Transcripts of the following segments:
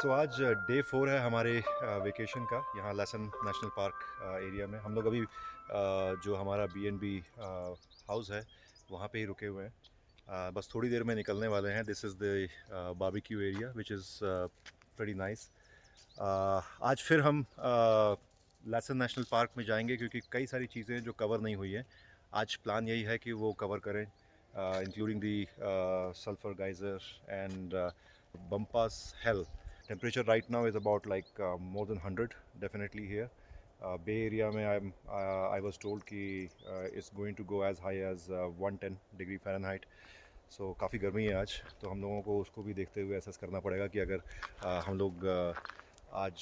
आज डे 4 है हमारे वेकेशन का यहाँ लैसन नेशनल पार्क एरिया में। हम लोग अभी जो हमारा बी हाउस है वहाँ पे ही रुके हुए हैं। बस थोड़ी देर में निकलने वाले हैं। This is the barbecue area which is very nice. आज फिर हम लैसन नेशनल पार्क में जाएंगे क्योंकि कई सारी चीज़ें जो कवर नहीं हुई हैं। आज प्लान यही है कि वो कवर करें, including the sulphur geyser and Bumpass Hell. Temperature right now is about like more than 100 definitely here. Bay Area में I was told कि it's going to go as high as 110 degree Fahrenheit. So काफ़ी गर्मी है आज, तो हम लोगों को उसको भी देखते हुए एसेस करना पड़ेगा कि अगर हम लोग आज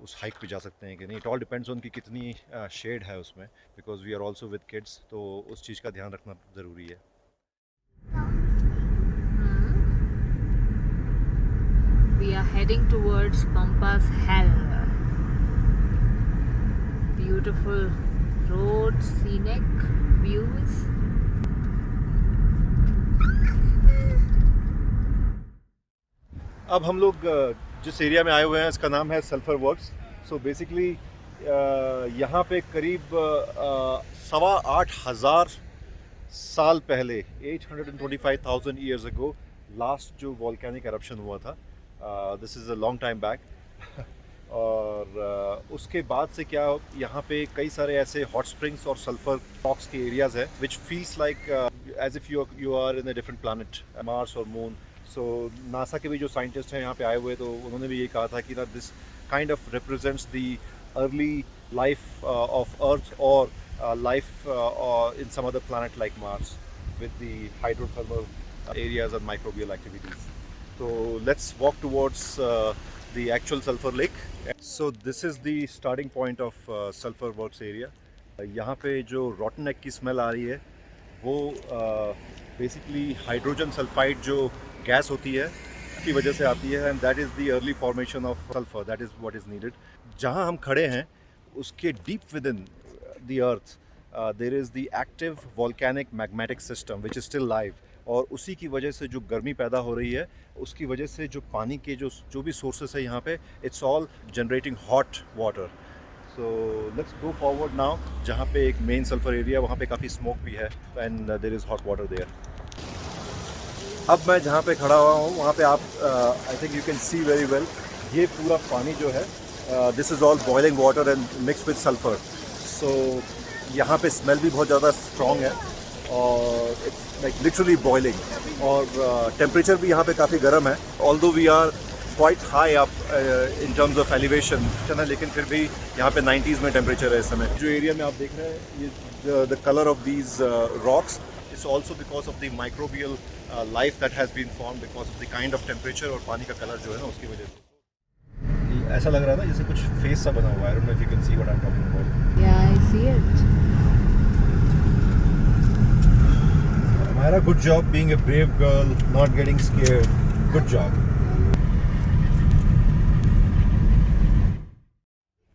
उस हाइक पे जा सकते हैं कि नहीं. इट ऑल डिपेंड्स ऑन कि कितनी शेड है उसमें, because we are also with kids, तो उस चीज़ का ध्यान रखना ज़रूरी है. We are heading towards Pampas Hell. Beautiful roads, scenic views. अब हम लोग जिस एरिया में आए हुए हैं इसका नाम है सल्फर वर्क्स. सो बेसिकली यहाँ पे करीब 8,500 साल पहले, 825,000 ईयर्स अगो, लास्ट जो वॉल्केनिक एरप्शन हुआ था. This is a long time back. और उसके बाद से क्या यहाँ पे कई सारे ऐसे हॉट स्प्रिंग्स और सल्फर रॉक्स के एरियाज हैं which feels like as if you are in a different planet, Mars और मून. सो नासा के भी जो साइंटिस्ट हैं यहाँ पे आए हुए, तो उन्होंने भी ये कहा था कि ना this kind of represents the early life of earth और life in some other planet like Mars with the hydrothermal areas and microbial activities. So let's walk towards the actual sulfur lake. So this is the starting point of sulfur works area. यहाँ पे जो rotten egg की smell आ रही है वो basically hydrogen sulphide जो gas होती है की वजह से आती है, and that is the early formation of sulfur. That is what is needed. जहाँ हम खड़े हैं उसके deep within the earth there is the active volcanic magmatic system which is still live. और उसी की वजह से जो गर्मी पैदा हो रही है उसकी वजह से जो पानी के जो भी सोर्सेस है यहाँ पे, it's all generating hot water. So let's go forward now. जहाँ पे एक मेन सल्फर एरिया, वहाँ पे काफ़ी स्मोक भी है and there is hot water there. अब मैं जहाँ पे खड़ा हुआ हूँ वहाँ पे आप I think you can see very well, ये पूरा पानी जो है this is all boiling water and mix with sulphur. So यहाँ पे स्मेल भी बहुत ज़्यादा स्ट्रॉन्ग है और इट्स लाइक लिटरली बॉइलिंग. और टेम्परेचर भी यहाँ पे काफ़ी गर्म है. Although we are quite high up in terms of elevation है, लेकिन फिर भी यहाँ पे 90s में टेम्परेचर है इस समय. जो एरिया में आप देख रहे हैं ये the colour of these rocks it's also because of the microbial life that has been form because of the kind of temperature और पानी का कलर जो है ना उसकी वजह से. ऐसा लग रहा था जैसे कुछ फेस सा बना हुआ है. I don't know if you can see what I am talking about. Yeah, I see it. हमारा good job being a brave girl, not getting scared. Good job.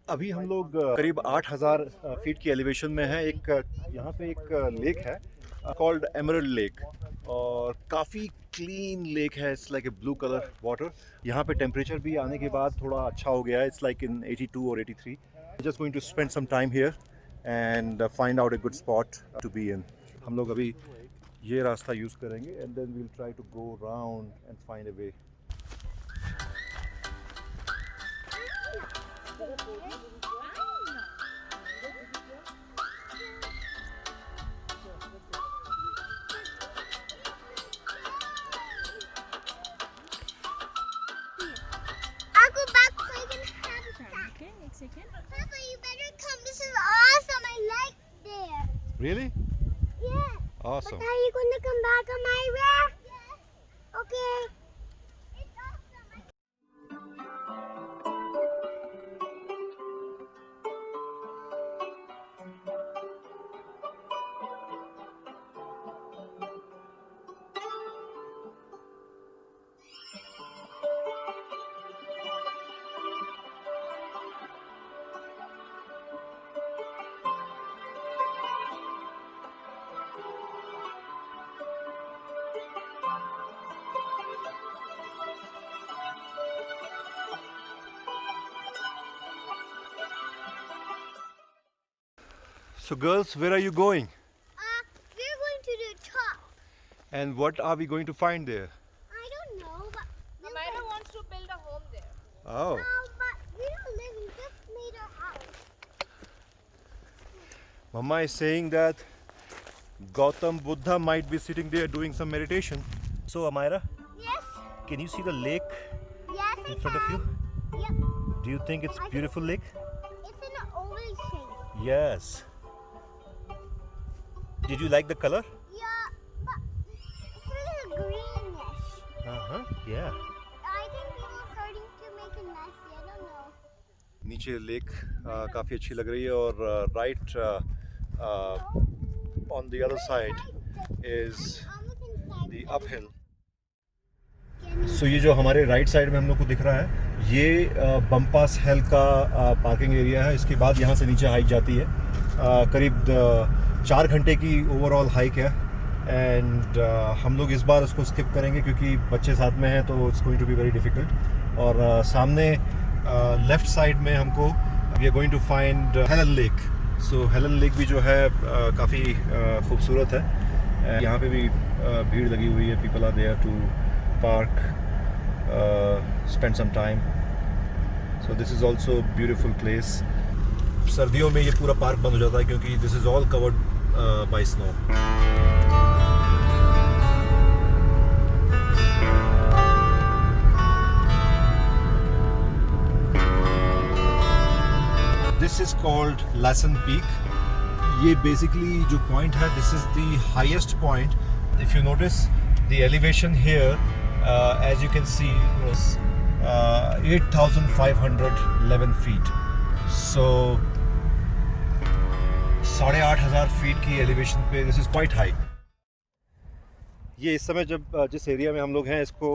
अभी हम लोग करीब 8,000 फीट की एलिवेशन में है. एक यहाँ पे एक लेक है कॉल्ड एमरल्ड लेक, और काफ़ी क्लीन लेक है. It's like a blue colour water. यहाँ पे टेम्परेचर भी आने के बाद थोड़ा अच्छा हो गया है. इट्स लाइक इन 82 और 83. Just going to spend some time here and find out a good spot to be in. हम लोग अभी ये रास्ता यूज़ करेंगे and then we'll try to go round and find a way. I'll go back so you can have a shot. Okay, एक second. Papa, you better come. This is awesome. I like there. Really? Yeah. Awesome. But are you going to come back on my way? Yeah. Okay. It's awesome. So girls, where are you going? We're going to the top. And what are we going to find there? I don't know, but Amira wants to build a home there. Oh. no, but we don't live. We just made our house. Mama is saying that Gautam Buddha might be sitting there doing some meditation. So Amira, Yes. can you see the lake Yes. in front of you? Yep. Do you think it's I can- beautiful lake? It's in an oval shape. Yes. Did you like the color? Yeah, but it's a little greenish. Uh-huh. Yeah. I think people are starting to make it messy. I don't know. नीचे lake काफ़ी अच्छी लग रही है और right on the other side is the uphill. So ये जो हमारे राइट साइड में हम लोग को दिख रहा है ये बम्पास हिल का पार्किंग एरिया है. इसके बाद यहाँ से नीचे हाइक जाती है. करीब 4 घंटे की ओवरऑल हाइक है एंड हम लोग इस बार उसको स्किप करेंगे क्योंकि बच्चे साथ में हैं तो it's going to be very difficult. और सामने लेफ़्ट साइड में हमको we are going to find Helen lake. So Helen lake भी जो है काफ़ी खूबसूरत है. यहाँ पे भी भीड़ लगी हुई है. People are there to park, spend some time. So this is also a beautiful place. सर्दियों में ये पूरा पार्क बंद हो जाता है क्योंकि this is all covered by snow. This is called Lassen Peak. ये basically जो point है, this is the highest point. If you notice the elevation here, as you can see, was 8,511 feet. So 8,500 feet की elevation पे this is quite high. ये इस समय जब जिस एरिया में हम लोग हैं इसको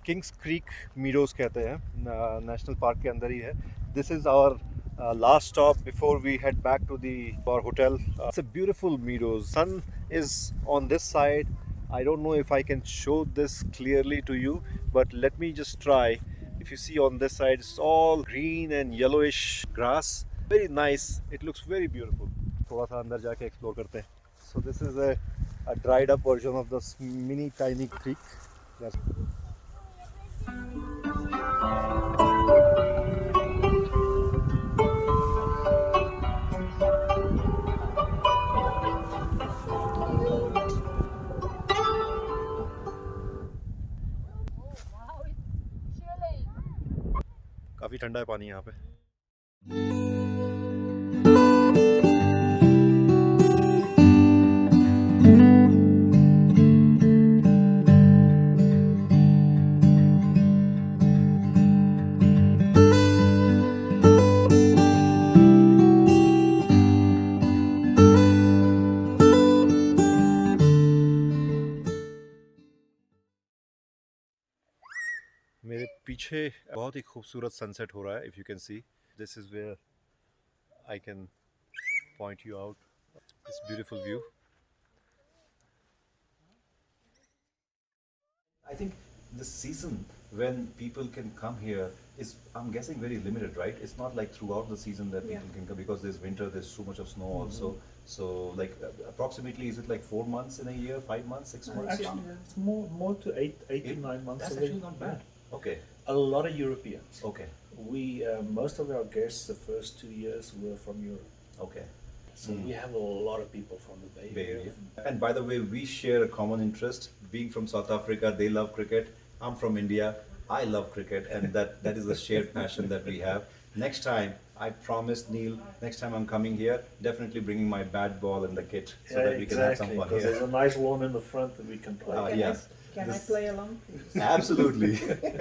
किंग्स क्रीक मीडोज कहते हैं. नेशनल पार्क के अंदर ही है. This is our last stop before we head back to our hotel. It's a beautiful meadows. Sun is on this side. I don't know if I can show this clearly to you, but let me just try. If you see on this side, it's all green and yellowish grass. Very nice. It looks very beautiful. थोड़ा सा अंदर जाके explore करते हैं. So this is a dried up version of this mini tiny creek. काफ़ी ठंडा है पानी यहाँ पे. मेरे पीछे बहुत ही खूबसूरत सनसेट हो रहा है. If you can see, this is where I can point you out this beautiful view. I think the season when people can come here is, I'm guessing, very limited, right? It's not like throughout the season that people can come because there's winter, there's so much of snow also. So like approximately, is it like 4 months in a year, 5 months, 6 months? Actually, it's more to eight to 9 months. That's already. actually not bad. Okay, A lot of Europeans. okay, We most of our guests the first 2 years were from Europe, okay. so we have a lot of people from the Bay Bay Area. Area. And by the way, we share a common interest. Being from South Africa, they love cricket. I'm from India. I love cricket, and that is a shared passion that we have. Next time, I promised Neil. Next time I'm coming here, definitely bringing my bat ball and the kit so that we can have some exactly, fun because here. there's a nice lawn in the front that we can play. Yes. Can I This- play along, please? Absolutely.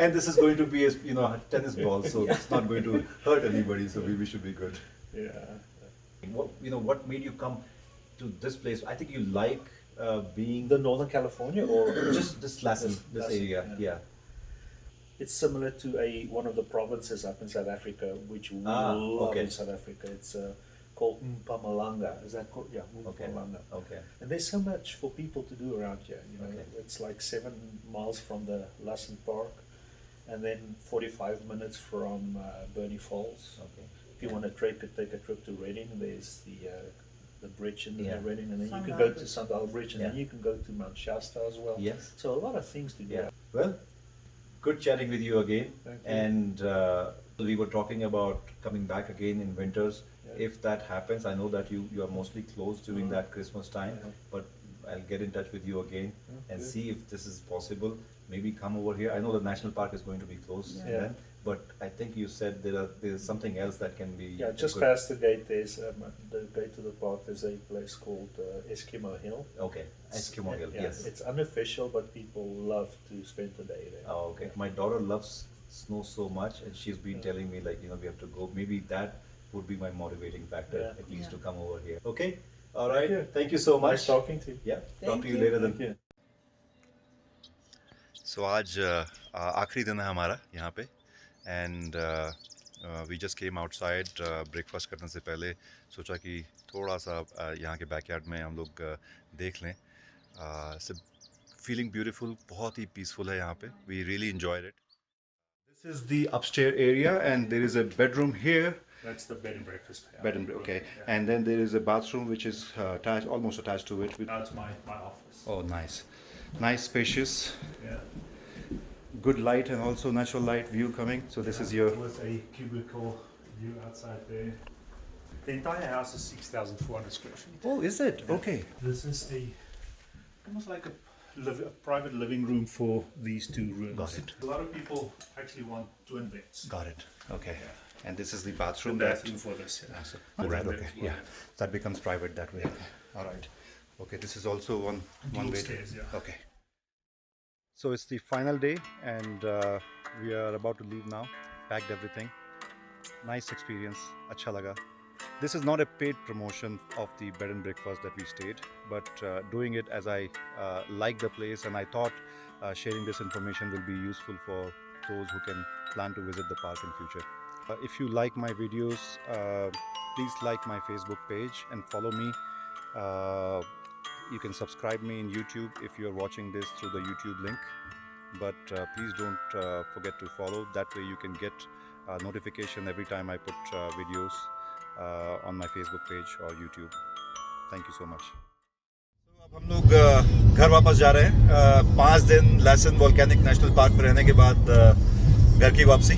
And this is going to be a a tennis ball, so it's not going to hurt anybody. So we should be good. Yeah. What made you come to this place? I think you like being The Northern California, or just this Lassen, this Lassen, area. Yeah. it's similar to one of the provinces up in South Africa, which we love okay. in South Africa. It's called Mpumalanga. Is that called? Yeah, Okay. Mpumalanga. Okay. And there's so much for people to do around here. Okay. It's like 7 miles from the Lassen Park, and then 45 minutes from Bernie Falls. Okay. If you want to take a trip to Reading, there's the the bridge in Yeah. Reading, and then you can Sandal go Bridge. to Sandal Bridge, and then Yeah. you can go to Mount Shasta as well. Yes. So a lot of things to do. Yeah. Well, good chatting with you again. Thank you. And we were talking about coming back again in winters. Yeah. If that happens, I know that you are mostly closed during Mhm. that Christmas time, Yeah. but I'll get in touch with you again and Okay. see if this is possible. Maybe come over here. I know the national park is going to be closed Yeah. then, but I think you said there's something else that can be. Yeah, just good. past the gate, there's the gate to the park. There's a place called Eskimo Hill. Okay, Eskimo Hill. Yeah, Yes. it's unofficial, but people love to spend the day there. Oh, okay. My daughter loves snow so much, and she's been Yeah. telling me like, we have to go. Maybe that would be my motivating factor, Yeah. at least Yeah. to come over here. Okay. All right. you. Thank you so much. Nice talking to you. Yeah. Talk Thank to you you. later then. Thank you. So आज आखिरी दिन है हमारा यहाँ पे and we just came outside breakfast करने से पहले सोचा कि थोड़ा सा यहाँ के बैकयार्ड में हम लोग देख लें फीलिंग ब्यूटीफुल बहुत ही पीसफुल है यहाँ पे we really enjoyed it this is the upstair area and there is a bedroom here That's the bed and breakfast. Yeah. bed and okay Yeah. and then there is a bathroom which is attached almost attached to it with That's my office. oh nice spacious Yeah. good light and also natural light view coming so this is your With a cubicle view outside there. The entire house is 6,400 square feet. oh is it okay This is almost like a private living room for these two rooms. Got it. A lot of people actually want twin beds. got it okay and this is the bathroom The that bathroom for this. Yeah. so, The right twin okay beds, yeah that becomes private that way all right okay this is also one Dual way stairs, yeah. okay so it's the final day and we are about to leave now packed everything nice experience acha laga this is not a paid promotion of the bed and breakfast that we stayed but doing it as I like the place and I thought sharing this information will be useful for those who can plan to visit the park in future if you like my videos please like my Facebook page and follow me you can subscribe me in YouTube if you are watching this through the YouTube link but please don't forget to follow that way you can get notification every time I put videos on my Facebook page or YouTube thank you so much अब हम लोग घर वापस जा रहे हैं 5 दिन lesson volcanic national park में रहने के बाद घर की वापसी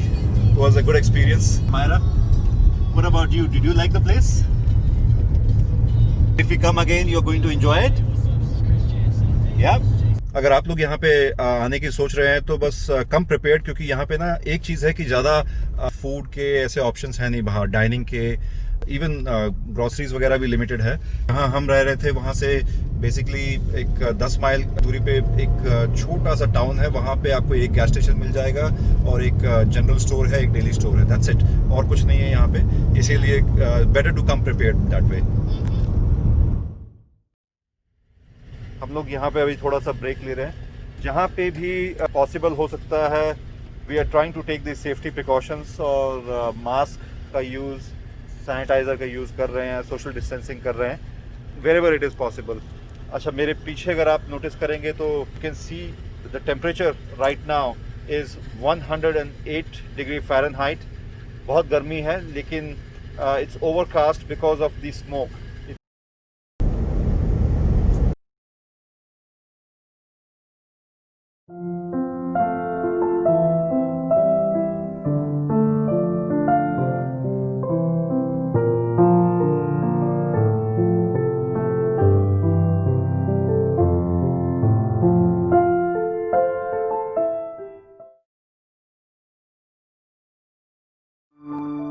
was a good experience Myra what about you did you like the place if you come again you are going to enjoy it या अगर आप लोग यहाँ पे आने की सोच रहे हैं तो बस कम प्रिपेयर्ड क्योंकि यहाँ पे ना एक चीज़ है कि ज़्यादा फूड के ऐसे ऑप्शंस हैं नहीं बाहर डाइनिंग के इवन ग्रोसरीज वगैरह भी लिमिटेड है जहाँ हम रह रहे थे वहाँ से बेसिकली एक 10 माइल दूरी पे एक छोटा सा टाउन है वहाँ पे आपको एक गैस स्टेशन मिल जाएगा और एक जनरल स्टोर है एक डेली स्टोर है दैट्स इट और कुछ नहीं है यहाँ पे इसीलिए better to come prepared that way हम लोग यहाँ पे अभी थोड़ा सा ब्रेक ले रहे हैं जहाँ पे भी पॉसिबल हो सकता है we are trying to take the safety precautions और मास्क का यूज़ सैनिटाइज़र का यूज़ कर रहे हैं सोशल डिस्टेंसिंग कर रहे हैं wherever it is possible अच्छा मेरे पीछे अगर आप नोटिस करेंगे तो you can see the temperature right now is 108 degree Fahrenheit बहुत गर्मी है लेकिन it's overcast because of the smoke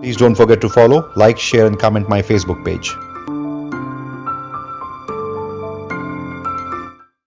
Please don't forget to follow, like, share and comment my Facebook page.